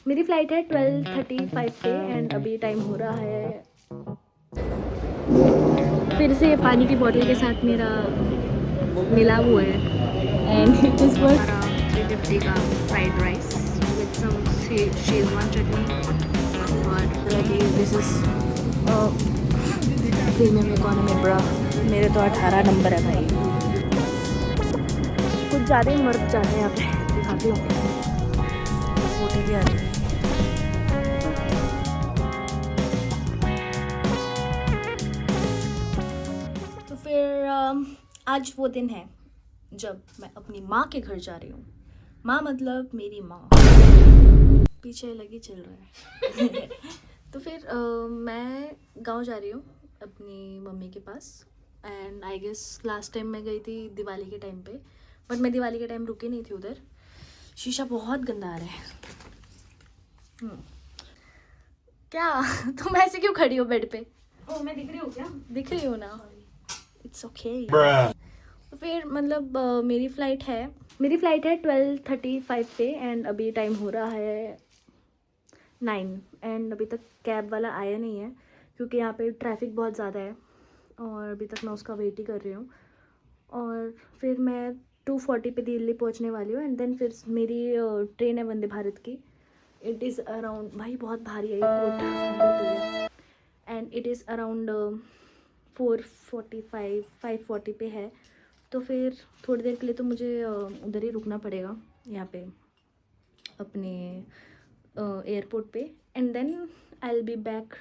मेरी फ़्लाइट है 12:35 पे एंड अभी टाइम हो रहा है। फिर से पानी की बॉटल के साथ मेरा मिला हुआ है एंड इट इज़ फॉर 350 का fried rice with some schezwan chutney और this is premium economy bro. मेरे तो 18 नंबर है भाई, कुछ ज़्यादा ही मर्द जाते हैं यहाँ पे। दिखाती हूँ फोटो भी आ रही है। तो फिर आज वो दिन है जब मैं अपनी माँ के घर जा रही हूँ। माँ मतलब मेरी माँ, पीछे लगी चल रहा है। तो फिर मैं गांव जा रही हूँ अपनी मम्मी के पास and I guess last time मैं गई थी दिवाली के टाइम पे, बट मैं दिवाली के टाइम रुकी नहीं थी उधर। शीशा बहुत गंदा आ रहा है। क्या तुम ऐसे क्यों खड़ी हो बेड पे? ओ मैं दिख रही हूँ क्या? दिख रही हो ना? It's okay. तो फिर मतलब मेरी फ़्लाइट है 12:35 पे एंड अभी टाइम हो रहा है 9 एंड अभी तक कैब वाला आया नहीं है क्योंकि यहाँ पे ट्रैफिक बहुत ज़्यादा है और अभी तक मैं उसका वेट ही कर रही हूँ। और फिर मैं 2:40 पे दिल्ली पहुँचने वाली हूँ एंड देन फिर मेरी ट्रेन है वंदे भारत की। इट इज़ अराउंड, भाई बहुत भारी है ये coat, and it is around 4:45 5:40 पे है। तो फिर थोड़ी देर के लिए तो मुझे उधर ही रुकना पड़ेगा यहाँ पे अपने एयरपोर्ट पे and then I will be back.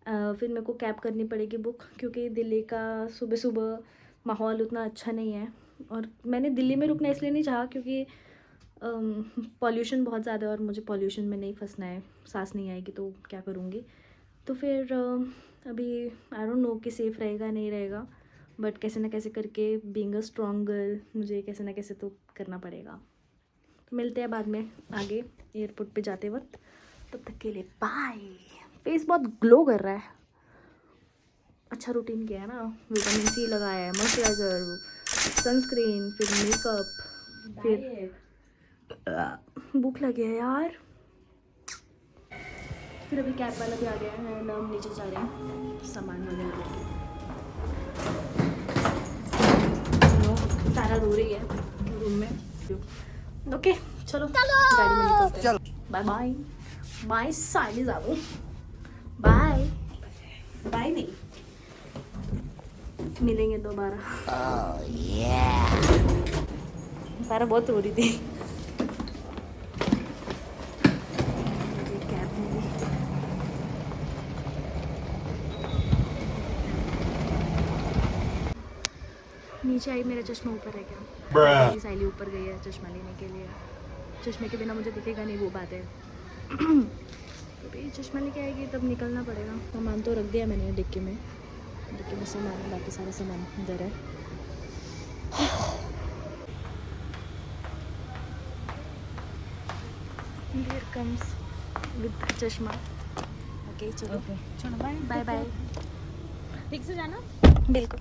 फिर मेरे को कैब करनी पड़ेगी बुक क्योंकि दिल्ली का सुबह सुबह माहौल उतना अच्छा नहीं है और मैंने दिल्ली में रुकना इसलिए नहीं चाहा क्योंकि पॉल्यूशन बहुत ज़्यादा है और मुझे पॉल्यूशन में नहीं फंसना है। सांस नहीं आएगी तो क्या करूँगी। तो फिर अभी आई डोंट नो कि सेफ़ रहेगा नहीं रहेगा, बट कैसे ना कैसे करके बीइंग अ स्ट्रॉन्ग गर्ल मुझे कैसे ना कैसे तो करना पड़ेगा। तो मिलते हैं बाद में आगे एयरपोर्ट पे जाते वक्त, तब तक के लिए बाय। फेस बहुत ग्लो कर रहा है, अच्छा रूटीन किया है ना, विटामिन सी लगाया है, मॉइस्चराइज़र, सनस्क्रीन, फिर मेकअप, फिर भूख लगी है यार। फिर अभी कैब वाला भी आ गया है एंड हम नीचे जा रहे हैं सामान वगैरह लेके। तारा रो रही है रूम में। ओके चलो गाड़ी में निकलते हैं। बाय बाय बाय साइड जा दूँ, बाय बाय नहीं मिलेंगे दोबारा। तारा बहुत रो रही थी। नीचे आई, मेरा चश्मा ऊपर है क्या? साइली ऊपर गई है चश्मा लेने के लिए। चश्मे के बिना मुझे दिखेगा नहीं, वो बात है। तो भाई चश्मा लेके आएगी तब निकलना पड़ेगा। सामान तो रख दिया मैंने डिक्की में सामान है, बाकी सारा सामान इधर है। Here comes with चश्मा। ओके चलो चलो बाय बाय बाय। ठीक से जाना। बिल्कुल।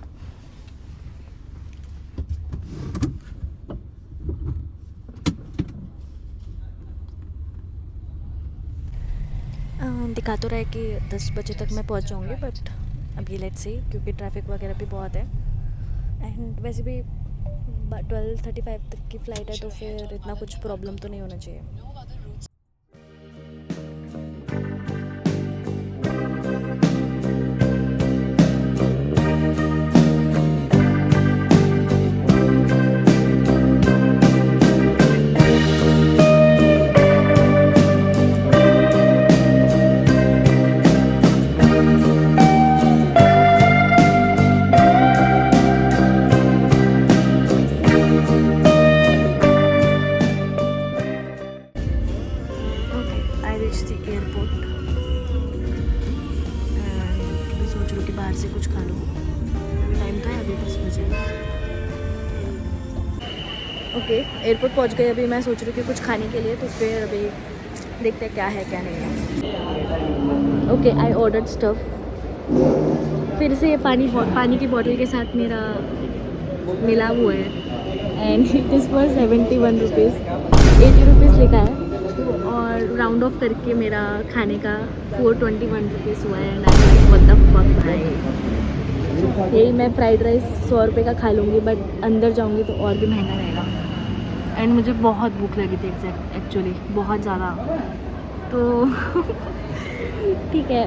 दिखा तो रहा है कि 10 बजे तक मैं पहुंच जाऊंगी, बट अभी लेट्स सी क्योंकि ट्रैफिक वगैरह भी बहुत है एंड वैसे भी 12:35 तक की फ़्लाइट है तो फिर इतना कुछ प्रॉब्लम तो नहीं होना चाहिए। बाहर से कुछ खा लो, अभी टाइम तो है, अभी 10 बजे। ओके एयरपोर्ट पहुंच गए। अभी मैं सोच रही हूँ कि कुछ खाने के लिए, तो फिर अभी देखते हैं क्या है क्या नहीं है। Okay I ordered stuff. फिर से पानी की बॉटल के साथ मेरा मिला हुआ है and it is for 71 rupees, 80 rupees लिखा है। और राउंड ऑफ करके मेरा खाने का 421 रुपीज़ हुआ है and I like what the fuck भाई। यही मैं फ्राइड राइस 100 रुपये का खा लूँगी, बट अंदर जाऊँगी तो और भी महंगा रहेगा। एंड मुझे बहुत भूख लगी थी एक्चुअली, बहुत ज़्यादा। तो ठीक है,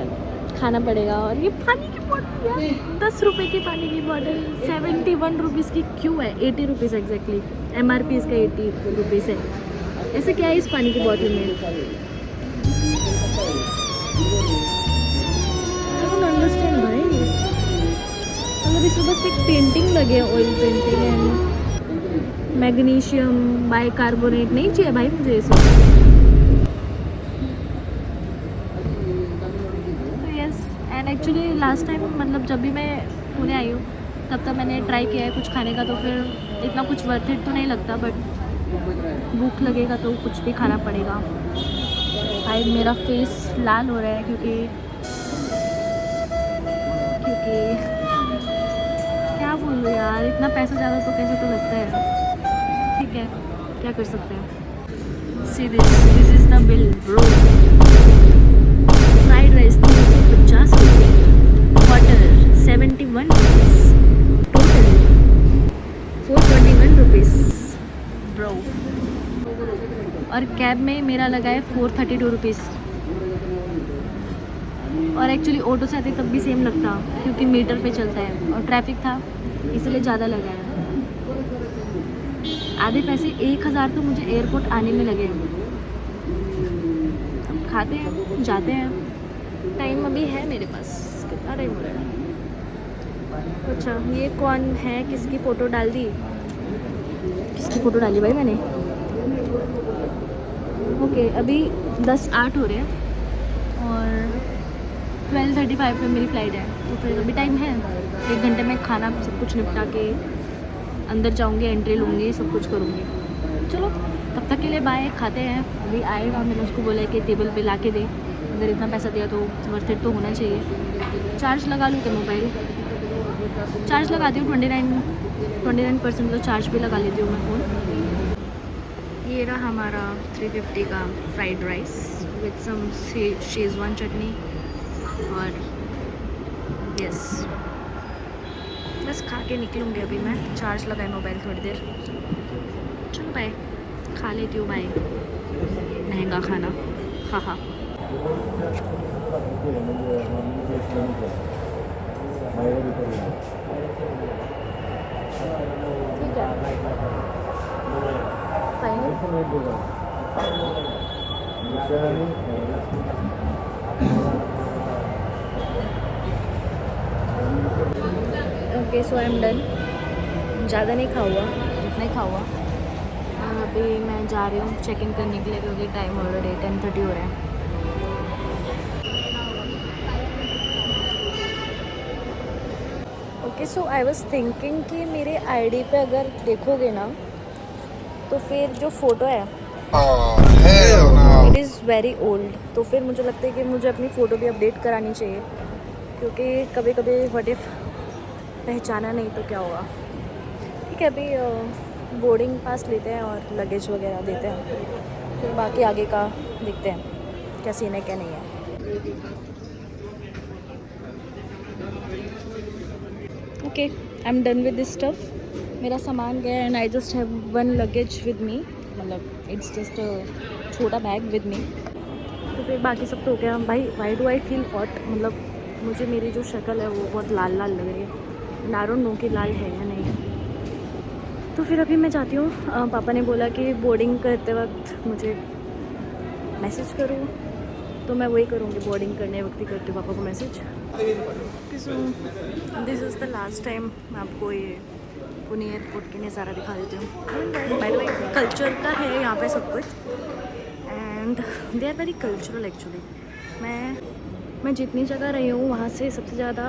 खाना पड़ेगा। और ये पानी की बॉटल यार, 10 रुपये की पानी की बॉटल 71 रुपीज़ की क्यों है? 80 रुपीज़ एग्जैक्टली, MRP इसका 80 रुपीज़ है। ऐसे क्या है इस पानी की बॉटल में? आई डोंट अंडरस्टैंड भाई। मतलब इसमें बस एक पेंटिंग लगे, oil painting and magnesium bicarbonate. नहीं चाहिए भाई मुझे ये सब। तो yes, and actually last time मतलब जब भी मैं पुणे आई हूँ तब तक मैंने ट्राई किया है कुछ खाने का, तो फिर इतना कुछ वर्थ इट तो नहीं लगता, बट भूख लगेगा तो कुछ भी खाना पड़ेगा। भाई मेरा फेस लाल हो रहा है क्योंकि क्या बोलूँ यार, इतना पैसा ज़्यादा तो कैसे तो लगता है। ठीक है, क्या कर सकते हैं। See this is the bill bro. Fried rice 350 रुपये, water 71 rupees, total 421 rupees bro. और कैब में मेरा लगा है 432 रुपीज़। और एक्चुअली ऑटो से आते तब भी सेम लगता क्योंकि मीटर पे चलता है और ट्रैफिक था इसलिए ज़्यादा लगा है। आधे पैसे 1000 तो मुझे एयरपोर्ट आने में लगे। अब खाते हैं, जाते हैं। टाइम अभी है मेरे पास, कितना टाइम हो रहा है? अच्छा, ये कौन है? किसकी फ़ोटो डाल दी? किसकी फ़ोटो डाली भाई मैंने? ओके, अभी 10:08 हो रहे हैं और 12:35 पे मेरी फ़्लाइट है, तो फिर अभी टाइम है। 1 घंटे में खाना सब कुछ निपटा के अंदर जाऊंगी, एंट्री लूँगी, सब कुछ करूँगी। चलो तब तक के लिए बाय, खाते हैं। अभी आएगा, मैंने उसको बोला है कि टेबल पे ला के दे। अगर इतना पैसा दिया तो वर्थ इट तो होना चाहिए। चार्ज लगा लूँ क्या मोबाइल? चार्ज लगाती हूँ 29% तो चार्ज भी लगा लेती हूँ मैं फ़ोन। ये रहा हमारा 350 का fried rice with some schezwan chutney. और यस, बस खा के निकलूँगी अभी मैं। चार्ज लगाए मोबाइल थोड़ी देर। चलो बाय, खा लेती हूँ। बाय, महंगा खाना। हाँ हाँ। ठीक है, okay, so I am done. ज़्यादा नहीं खा हुआ, इतना ही खा हुआ। और अभी मैं जा रही हूँ चेक इन करने के लिए क्योंकि टाइम ऑलरेडी 10:30 हो रहा है। Okay, so I was thinking कि मेरे आईडी पे अगर देखोगे ना तो फिर जो फ़ोटो है इट इज़ वेरी ओल्ड। तो फिर मुझे लगता है कि मुझे अपनी फ़ोटो भी अपडेट करानी चाहिए क्योंकि कभी कभी व्हाट इफ़ पहचाना नहीं तो क्या होगा। ठीक है, अभी बोर्डिंग पास लेते हैं और लगेज वगैरह देते हैं, फिर बाकी आगे का देखते हैं क्या सीन है क्या नहीं है। Okay, I am done with this stuff. मेरा सामान गया and I just have 1 luggage with me, मतलब इट्स जस्ट छोटा बैग विद मी। तो फिर बाकी सब तो हो गया। भाई why do I feel hot? मतलब मुझे मेरी जो शक्ल है वो बहुत लाल लाल लग रही है। आई डोंट नो कि लाल है या नहीं है। तो फिर अभी मैं जाती हूँ। पापा ने बोला कि बोर्डिंग करते वक्त मुझे मैसेज करूँ, तो मैं वही करूँगी। बोर्डिंग करने वक्त ही करती हूँ पापा को message. This is the last time मैं आपको ये पुणे एयरपोर्ट की नज़ारा दिखा देती हूँ। बाय द वे कल्चर का है यहाँ पे सब कुछ and they are very cultural actually. मैं जितनी जगह रही हूँ वहाँ से सबसे ज़्यादा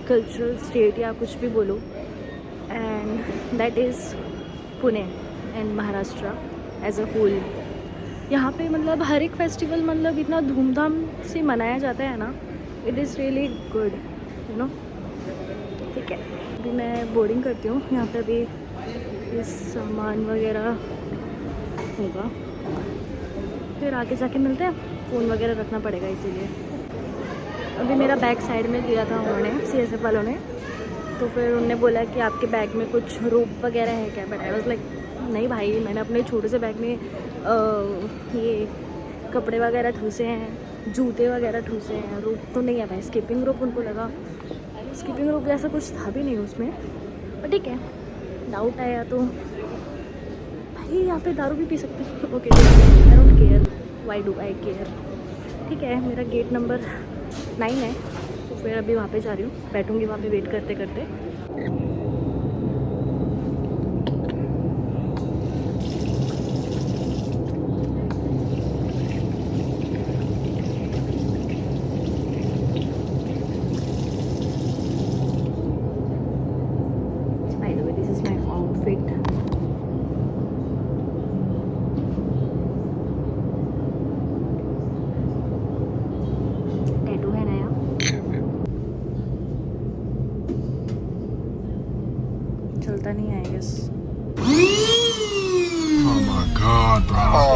कल्चरल स्टेट या कुछ भी बोलो and that is Pune and Maharashtra as a whole. यहाँ पे मतलब हर एक फेस्टिवल मतलब इतना धूमधाम से मनाया जाता है ना, it is really good, you know. ठीक है, अभी मैं बोर्डिंग करती हूँ। यहाँ पे अभी ये सामान वगैरह होगा, फिर आगे जाके मिलते हैं। फ़ोन वगैरह रखना पड़ेगा इसीलिए। अभी मेरा बैग साइड में दिया था उन्होंने, CSF वालों ने, तो फिर उन्होंने बोला कि आपके बैग में कुछ रोप वगैरह है क्या, बट आई वाज लाइक नहीं भाई, मैंने अपने छोटे से बैग में ये कपड़े वगैरह ठूसे हैं, जूते वगैरह ठूसे हैं, रोप तो नहीं है भाई। स्किपिंग रोप उनको लगा, स्किपिंग रोप जैसा कुछ था भी नहीं उसमें, पर ठीक है, डाउट आया तो भाई यहाँ पे दारू भी पी सकते हैं। Okay, I don't care, why do I care. ठीक है, मेरा गेट नंबर 9 है, तो फिर अभी वहाँ पे जा रही हूँ, बैठूँगी वहाँ पे वेट करते करते। By the way, this is my outfit. Tattoo है नया, चलता नहीं है guess. Oh my god, bro. Oh,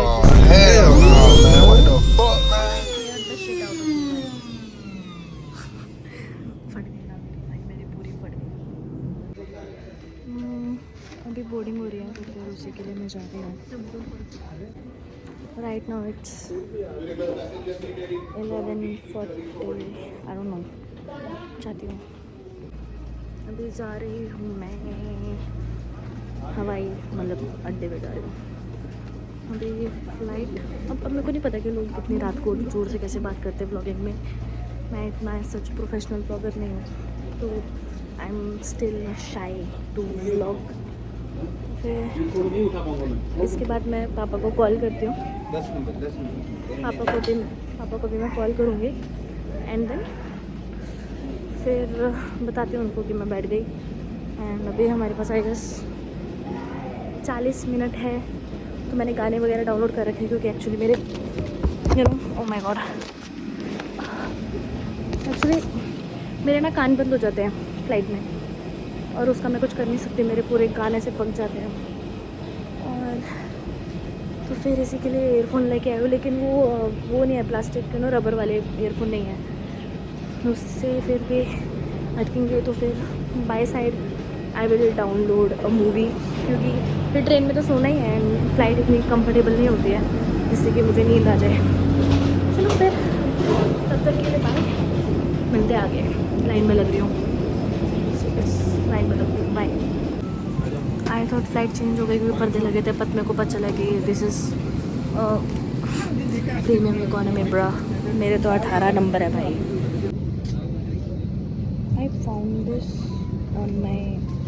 hell no, man. What the fuck, man? फट गई ना भाई, मेरी पूरी फट गई। अभी बोर्डिंग हो रही है, तो फिर उसी के लिए मैं जा रही हूँ। Right now it's 11:40, I don't no, जाती हूँ। अभी जा रही हूँ मैं हवाई मतलब अड्डे पे जा रही हूँ। अभी फ्लाइट, अब मेरे को नहीं पता कि लोग इतनी रात को जोर से कैसे बात करते हैं ब्लॉगिंग में। मैं इतना सच प्रोफेशनल ब्लॉगर नहीं हूँ, तो I am still shy to vlog. फिर इसके बाद मैं पापा को कॉल करती हूँ, पापा को भी मैं कॉल करूँगी, एंड देन फिर बताती हूँ उनको कि मैं बैठ गई। एंड अभी हमारे पास आई गेस 40 मिनट है, तो मैंने गाने वगैरह डाउनलोड कर रखे हैं, क्योंकि एक्चुअली मेरे ओह माय गॉड, एक्चुअली मेरे ना कान बंद हो जाते हैं फ्लाइट में, और उसका मैं कुछ कर नहीं सकती, मेरे पूरे गाने से पक जाते हैं। और तो फिर इसी के लिए ईयरफोन लेके आई हूँ, लेकिन वो नहीं है, प्लास्टिक के रबर वाले ईयरफोन नहीं है, उससे फिर भी अटकेंगे। तो फिर by side I will download a movie, क्योंकि फिर ट्रेन में तो सोना ही है, एंड फ्लाइट इतनी कंफर्टेबल नहीं होती है जिससे कि मुझे नींद आ जाए। चलो फिर तब तक के लिए बाय, मिलते आगे, लाइन में लग रही हूँ, लाइन में लग रही हूँ, bye. I thought flight change हो गई क्योंकि पर्दे लगे थे, पत मेरे को पता चला कि this is premium economy bro. मेरे तो 18 नंबर है भाई। I found this on my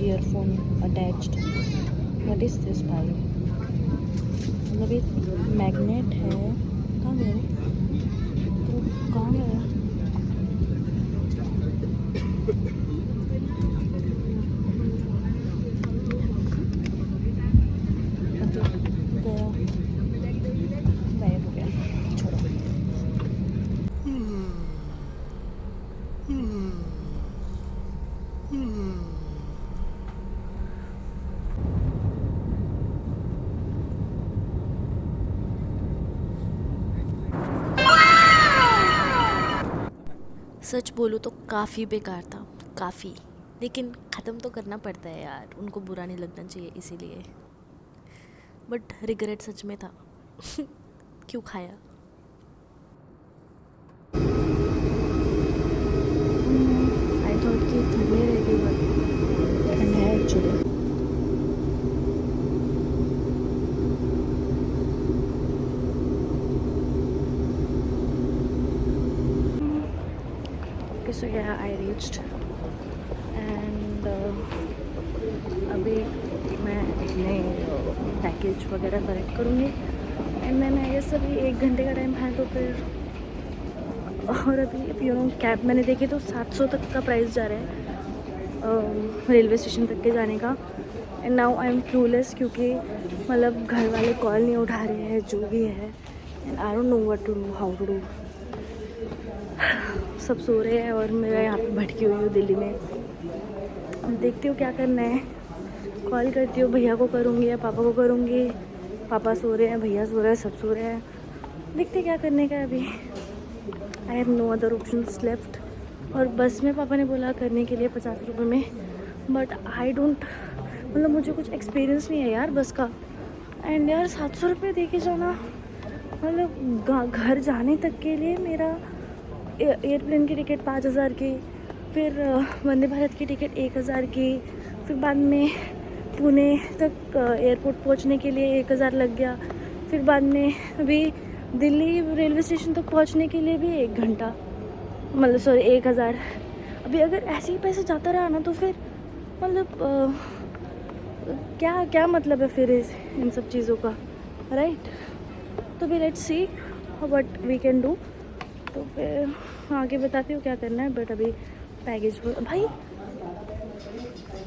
earphone attached. What is this भाई? मतलब एक मैग्नेट है, कहाँ गया? तो कहाँ गया? गया, गायब हो गया, छोड़ो। सच बोलूँ तो काफ़ी बेकार था, काफ़ी, लेकिन ख़त्म तो करना पड़ता है यार, उनको बुरा नहीं लगना चाहिए इसीलिए। बट रिग्रेट सच में था। क्यों खाया। आई थॉट कि ठंडे रहेगी, बट ठंड है actually. So yeah, I reached, and अभी मैं अपने पैकेज वगैरह कलेक्ट करूँगी, एंड देन आई गेस अभी 1 घंटे का टाइम है, तो फिर और अभी कैब मैंने देखी तो 700 तक का प्राइस जा रहा है रेलवे स्टेशन तक के जाने का। And now I am clueless, क्योंकि मतलब घर वाले कॉल नहीं उठा रहे हैं, जो भी है, and I don't know what to do, how to do. सब सो रहे हैं और मैं यहाँ पे भटकी हुई हूँ दिल्ली में। देखती हूँ क्या करना है, कॉल करती हूँ, भैया को करूँगी या पापा को करूँगी। पापा सो रहे हैं, भैया सो रहे हैं, सब सो रहे हैं, देखते क्या करने का है अभी। I have no other options left. और बस में पापा ने बोला करने के लिए 50 रुपये में, बट आई डोंट, मतलब मुझे कुछ एक्सपीरियंस नहीं है यार बस का। एंड यार 700 रुपये दे के जाना, मतलब घर जाने तक के लिए मेरा एयरप्लेन की टिकट 5000 की, फिर वंदे भारत की टिकट 1000 की, फिर बाद में पुणे तक एयरपोर्ट पहुंचने के लिए 1000 लग गया, फिर बाद में अभी दिल्ली रेलवे स्टेशन तक पहुंचने के लिए भी 1 घंटा, मतलब सॉरी 1000। अभी अगर ऐसे ही पैसे जाता रहा ना तो फिर मतलब क्या क्या मतलब है फिर इन सब चीज़ों का, राइट। तो भी let's see what we can do. तो फिर आगे बताती हूँ क्या करना है। बट अभी पैकेज भाई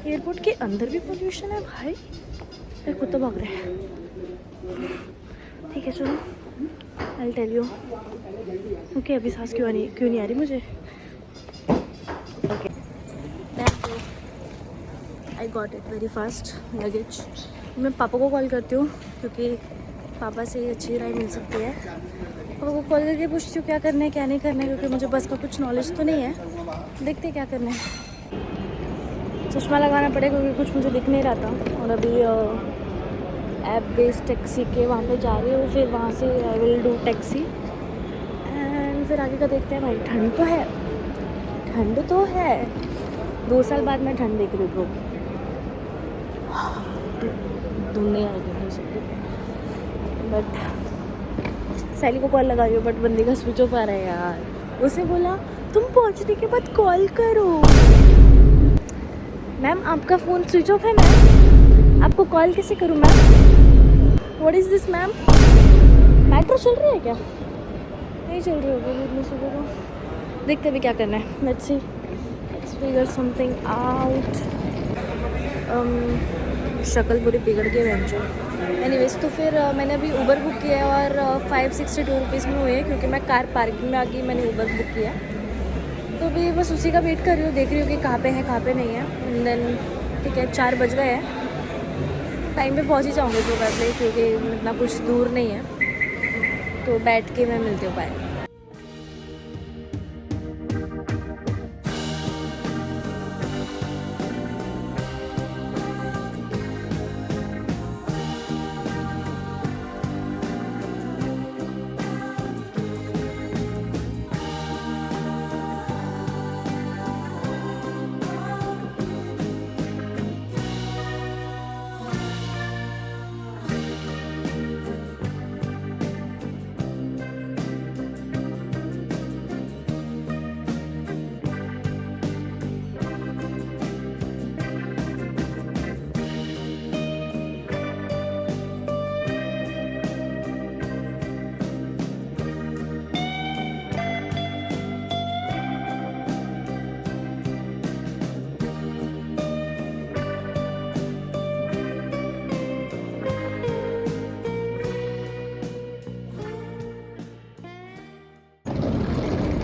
एयरपोर्ट के अंदर भी पोल्यूशन है भाई, फिर कुत्ता भाग रहे हैं। ठीक है चलो, आई टेल यू। ओके अभी सांस क्यों नहीं आ रही मुझे। Okay I got it very fast luggage. मैं पापा को कॉल करती हूँ क्योंकि पापा से अच्छी राय मिल सकती है। पापा को कॉल करके पूछती हूँ क्या करना है क्या नहीं करना है, क्योंकि मुझे बस का कुछ नॉलेज तो नहीं है। देखते क्या करना है। चश्मा लगाना पड़ेगा क्योंकि कुछ मुझे दिख नहीं रहा था। और अभी ऐप बेस्ड टैक्सी के वहाँ पे जा रही हूँ, फिर वहाँ से I will do taxi and फिर आगे का देखते हैं। भाई ठंड तो है, ठंड तो है। 2 साल बाद मैं ठंड देख रही हूँ ब्रो। धुंध नहीं आ रही हो सकती, बट सैली को कॉल लगा रही हूँ बट बंदी का स्विच ऑफ आ रहा है यार। उसने बोला तुम पहुँचने के बाद कॉल करो। मैम आपका फ़ोन स्विच ऑफ है मैम, आपको कॉल कैसे करूँ ma'am? What is this ma'am? Metro चल रही है क्या? नहीं चल रही होगी इतनी सुबह को। देखते भी क्या करना है। Let's see, let's figure something out. शक्ल पूरी बिगड़ गई बेंचो। एनीवेज तो फिर मैंने अभी उबर बुक किया है और 562 रुपीज़ में हुए हैं क्योंकि मैं कार पार्किंग में आ गई, मैंने उबर बुक किया। तो अभी बस उसी का वेट कर रही हूँ, देख रही हूँ कि कहाँ पे है कहाँ पे नहीं है। एंड देन ठीक है 4 बज गए हैं, टाइम पे पहुँच ही जाऊँगी प्रोबेबली क्योंकि इतना कुछ दूर नहीं है। तो बैठ के मैं मिलती हूँ, बाय।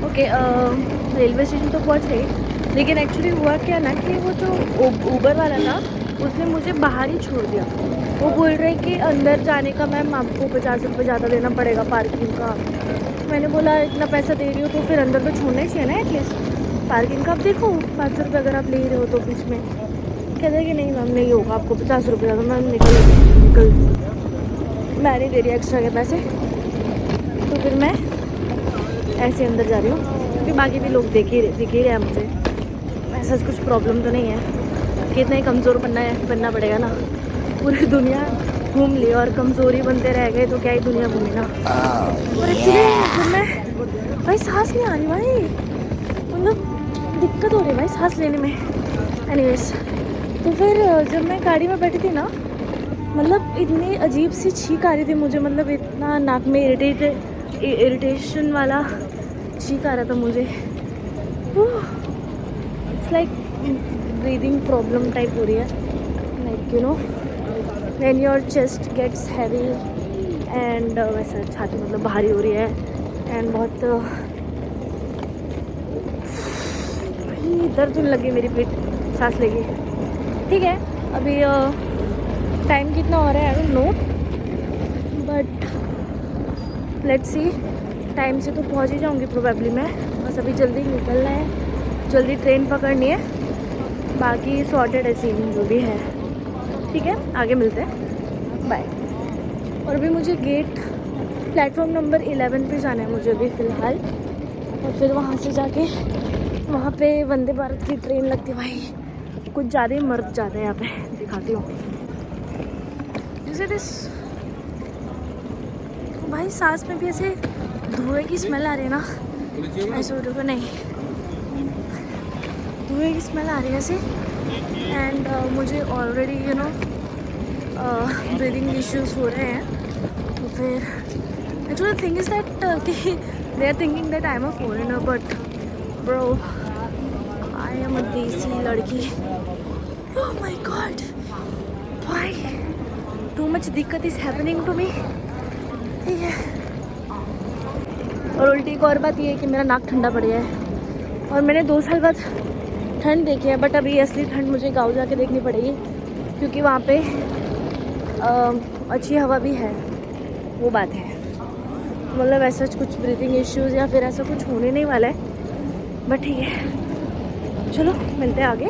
ओके रेलवे स्टेशन तो पहुंच गई, लेकिन एक्चुअली हुआ क्या ना कि वो जो उबर वाला था उसने मुझे बाहर ही छोड़ दिया। वो बोल रहे कि अंदर जाने का मैम आपको 50 रुपये ज़्यादा देना पड़ेगा पार्किंग का। मैंने बोला इतना पैसा दे रही हो तो फिर अंदर तो छोड़ना ही चाहिए ना एटलीस्ट। पार्किंग का आप देखो 500 रुपये अगर आप ले रहे हो तो बीच में। कहते हैं कि नहीं मैम नहीं होगा आपको 50 रुपये ज़्यादा। मैम निकल मैं नहीं दे रही एक्स्ट्रा के पैसे। तो फिर मैं ऐसे अंदर जा रही हूँ क्योंकि बाकी भी लोग दिख ही रहे हैं मुझे। ऐसा कुछ प्रॉब्लम तो नहीं है कि इतना ही कमज़ोर बनना पड़ेगा ना। पूरी दुनिया घूम ली और कमज़ोरी बनते रह गए तो क्या ही दुनिया घूमी ना। और एक्चुअली फिर मैं भाई सांस नहीं आ रही भाई, मतलब दिक्कत हो रही है भाई सांस लेने में। एनीवेज तो फिर जब मैं गाड़ी में बैठी थी ना, मतलब इतनी अजीब सी छींक आ रही थी मुझे, मतलब इतना नाक में इरिटेशन वाला छींक आ रहा था मुझे। It's like breathing problem type हो रही है, like you know when your chest gets heavy and वैसा छाती मतलब भारी हो रही है एंड बहुत दर्द होने लगी मेरी पीठ सांस लेगी। ठीक है अभी टाइम कितना हो रहा है आई don't no, but let's see, time से तो पहुंच ही जाऊंगी प्रोबेबली मैं। बस अभी जल्दी निकलना है, जल्दी ट्रेन पकड़नी है, बाकी सॉर्टेड है सीन जो भी है। ठीक है, आगे मिलते हैं, बाय। और अभी मुझे गेट प्लेटफॉर्म नंबर 11 पे जाना है मुझे अभी फ़िलहाल, और फिर वहाँ से जाके वहाँ पे वंदे भारत की ट्रेन लगती है। भाई कुछ ज़्यादा ही मर्द ज़्यादा है यहाँ पे, दिखाती हूँ। दिस भाई सांस में भी ऐसे धुएं की स्मेल आ रही है ना, ऐसे उठो नहीं, धुएं की स्मेल आ रही है ऐसे। एंड मुझे already you know breathing issues हो रहे हैं। तो फिर एक्चुअली थिंग इज़ दैट कि they are thinking that I am a foreigner, but bro I am a desi लड़की। Oh my God, why too much दिक्कत इज़ हैपनिंग टू मी। ठीक है, और उल्टी एक और बात ये है कि मेरा नाक ठंडा पड़ गया है, और मैंने 2 साल बाद ठंड देखी है, बट अभी असली ठंड मुझे गाँव जाके देखनी पड़ेगी, क्योंकि वहाँ पे अच्छी हवा भी है, वो बात है। मतलब ऐसा कुछ ब्रीथिंग इश्यूज़ या फिर ऐसा कुछ होने नहीं वाला है, बट ठीक है, चलो मिलते हैं आगे,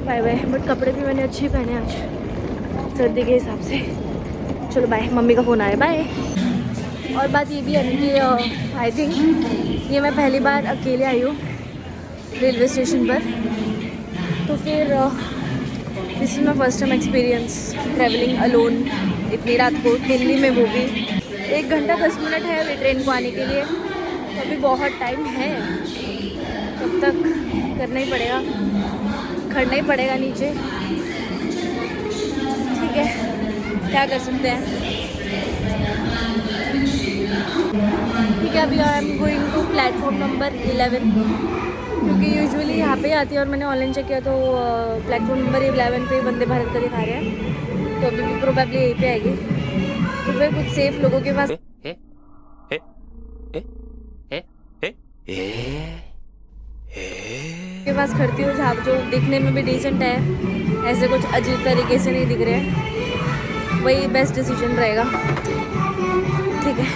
बाय बाय। बट कपड़े भी मैंने अच्छे पहने आज सर्दी के हिसाब से। चलो बाय, मम्मी का फ़ोन आया, बाय। और बात ये भी है कि आई थिंक ये मैं पहली बार अकेले आई हूँ रेलवे स्टेशन पर, तो फिर this is my first time experience travelling alone इतनी रात को, दिल्ली में, वो भी 1 घंटा 10 मिनट है अभी ट्रेन को आने के लिए, तो अभी बहुत टाइम है, तब तक करना ही पड़ेगा, खड़ना ही पड़ेगा नीचे। ठीक है, क्या कर सकते हैं। ठीक है, अभी I am going to platform number 11, क्योंकि यूजुअली यहाँ पे आती है, और मैंने ऑनलाइन चेक किया तो प्लेटफॉर्म नंबर 11 पे वंदे भारत का दिखा रहे हैं, तो अभी भी प्रोबेबली यहीं पे आएगी। तो फिर कुछ सेफ लोगों के पास खड़ती हूँ, जहाँ जो दिखने में भी डिसेंट है, ऐसे कुछ अजीब तरीके से नहीं दिख रहे हैं, वही बेस्ट डिसीजन रहेगा। ठीक है,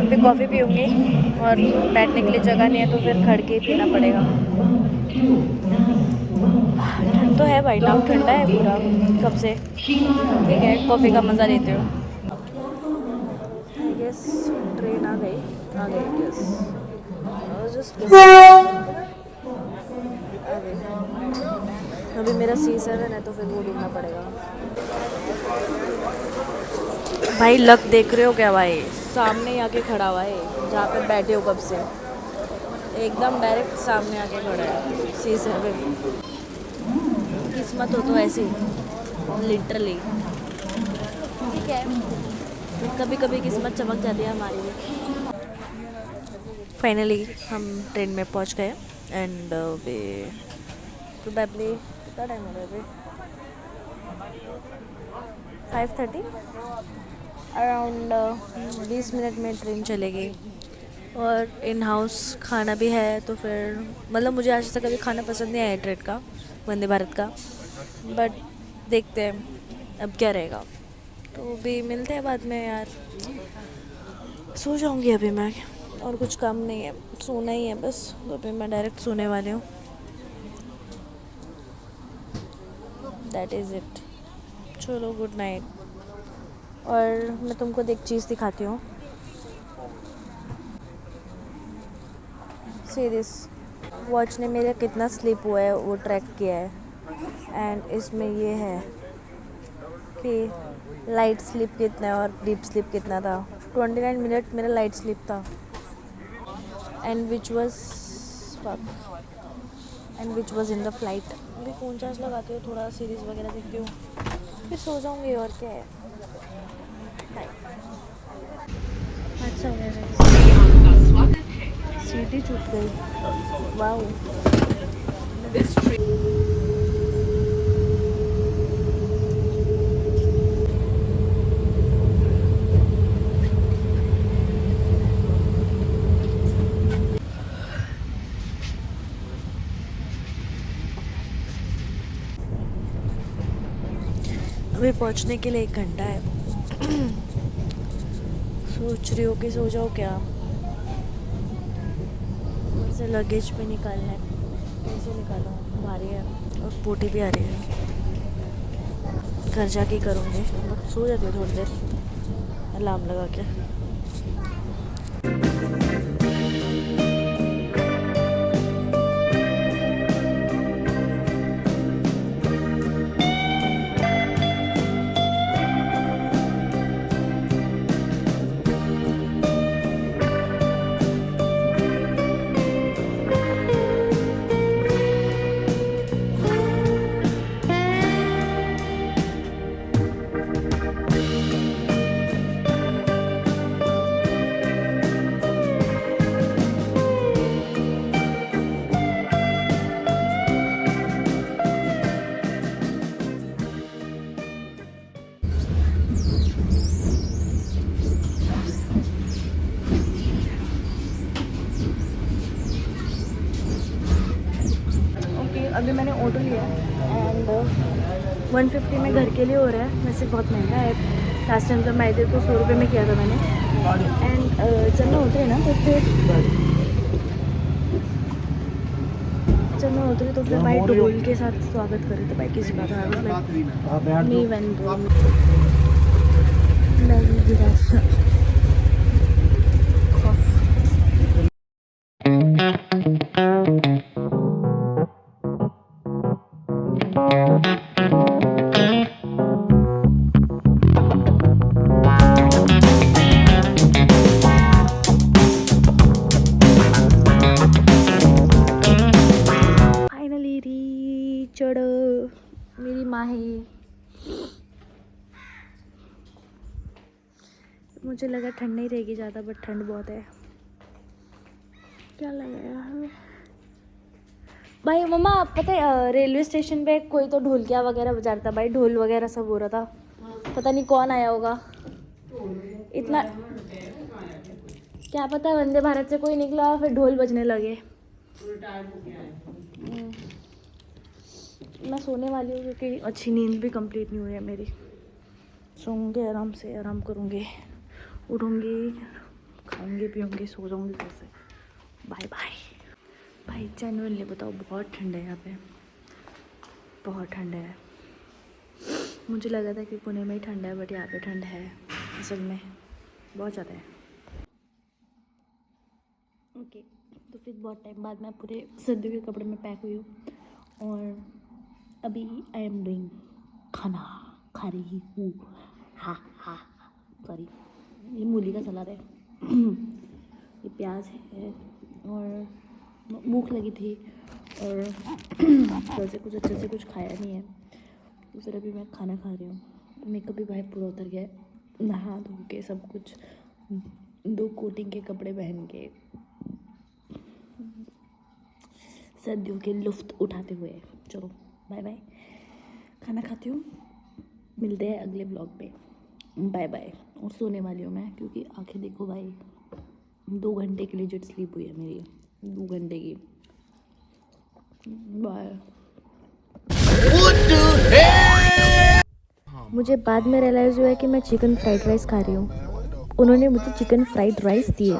अभी कॉफ़ी पीऊँगी, और बैठने के लिए जगह नहीं है, तो फिर खड़ के पीना पड़ेगा। ठंड तो है भाई, नाक ठंडा है पूरा कब से। ठीक है, कॉफ़ी का मज़ा लेते हो। आई गेस ट्रेन आ गई गेस। अभी मेरा C7 है, तो फिर वो ढूंढना पड़ेगा। भाई लक देख रहे हो क्या भाई, सामने ही आके खड़ा हुआ है जहाँ पे बैठे हो कब से, एकदम डायरेक्ट सामने आके खड़ा है C7। किस्मत हो तो ऐसे ही लिटरली। ठीक है, कभी कभी किस्मत चमक जाती है हमारी भी। फाइनली हम ट्रेन में पहुंच गए, एंड वे प्रोबेबली कितना टाइम हो गया अभी 5:30, अराउंड 20 मिनट में ट्रेन चलेगी। और इन हाउस खाना भी है, तो फिर मतलब मुझे आज तक कभी खाना पसंद नहीं आया ट्रेन का, वंदे भारत का, बट देखते हैं अब क्या रहेगा। तो भी मिलते हैं बाद में यार, सो जाऊंगी अभी मैं, और कुछ काम नहीं है, सोना ही है बस, तो फिर मैं डायरेक्ट सोने वाली हूँ। दैट इज़ इट, चलो गुड नाइट। और मैं तुमको एक चीज़ दिखाती हूँ, सी दिस वॉच ने मेरा कितना स्लीप हुआ है वो ट्रैक किया है, एंड इसमें ये है कि लाइट स्लीप कितना है और डीप स्लीप कितना था। 29 मिनट मेरा लाइट स्लीप था, and which was in the flight. अभी फ़ोन चार्ज लगाती हूँ, थोड़ा सीरीज़ वगैरह देखती हूँ, फिर सो जाऊँगी, और क्या है। अच्छा हो गया, सीटी छूट गई, वाह। पहुंचने के लिए 1 घंटा है। सोच रही हूँ कि सो जाओ क्या, ऊपर से लगेज भी निकालना है, कैसे निकालूँ, भारी है और पोटी भी आ रही है। घर जाके करूँगी, बट सो जाती हूँ थोड़ी देर अलार्म लगा के। अभी मैंने ऑटो लिया एंड 150 में घर के लिए हो रहा है। वैसे बहुत महंगा है, लास्ट टाइम जब मैं आई थी तो 100 रुपये में किया था मैंने। एंड जब मैं उतरी ना तो फिर भाई ढोल के साथ स्वागत करे तो भाई किसी का था मी वन मैगी गिरा। मेरी माँ है ये। मुझे लगा ठंड नहीं रहेगी ज़्यादा, बट ठंड बहुत है। क्या लगेगा हमें भाई। मम्मा पता है रेलवे स्टेशन पे कोई तो ढोलकिया वगैरह बजा रहा था भाई, ढोल वगैरह सब हो रहा था। पता नहीं कौन आया होगा इतना, क्या पता वंदे भारत से कोई निकला फिर ढोल बजने लगे। मैं सोने वाली हूँ क्योंकि अच्छी नींद भी कंप्लीट नहीं हुई है मेरी। सोऊंगी आराम से, आराम करूँगी, उठूँगी, खाऊंगी पीऊँगी, सो जाऊँगी फिर से। Bye bye. भाई जेन्युइनली बताओ बहुत ठंड है यहाँ पे, बहुत ठंड है। मुझे लगा था कि पुणे में ही ठंड है, बट यहाँ पे ठंड है असल में बहुत ज़्यादा है। ओके तो फिर बहुत टाइम बाद मैं पूरे सर्दियों के कपड़े में पैक हुई हूँ और अभी आई एम डूइंग खाना खा रही हूँ। हाँ हाँ सॉरी, ये मूली का सलाद है, ये प्याज है और भूख लगी थी और वैसे कुछ अच्छे से कुछ खाया नहीं है तो फिर अभी मैं खाना खा रही हूँ। मेकअप भी भाई पूरा उतर गया है, नहा धो के सब कुछ, 2 कोटिंग के कपड़े पहन के सर्दियों के लुफ्त उठाते हुए। चलो बाय बाय, खाना खाती हूँ, मिलते हैं अगले ब्लॉग पे। Bye bye. और सोने वाली हूँ मैं क्योंकि आंखें देखो भाई, 2 घंटे की लेजिट स्लीप हुई है मेरी, 2 घंटे की। बाय। मुझे बाद में रियलाइज़ हुआ है कि मैं चिकन फ्राइड राइस खा रही हूँ। उन्होंने मुझे चिकन फ्राइड राइस दिए।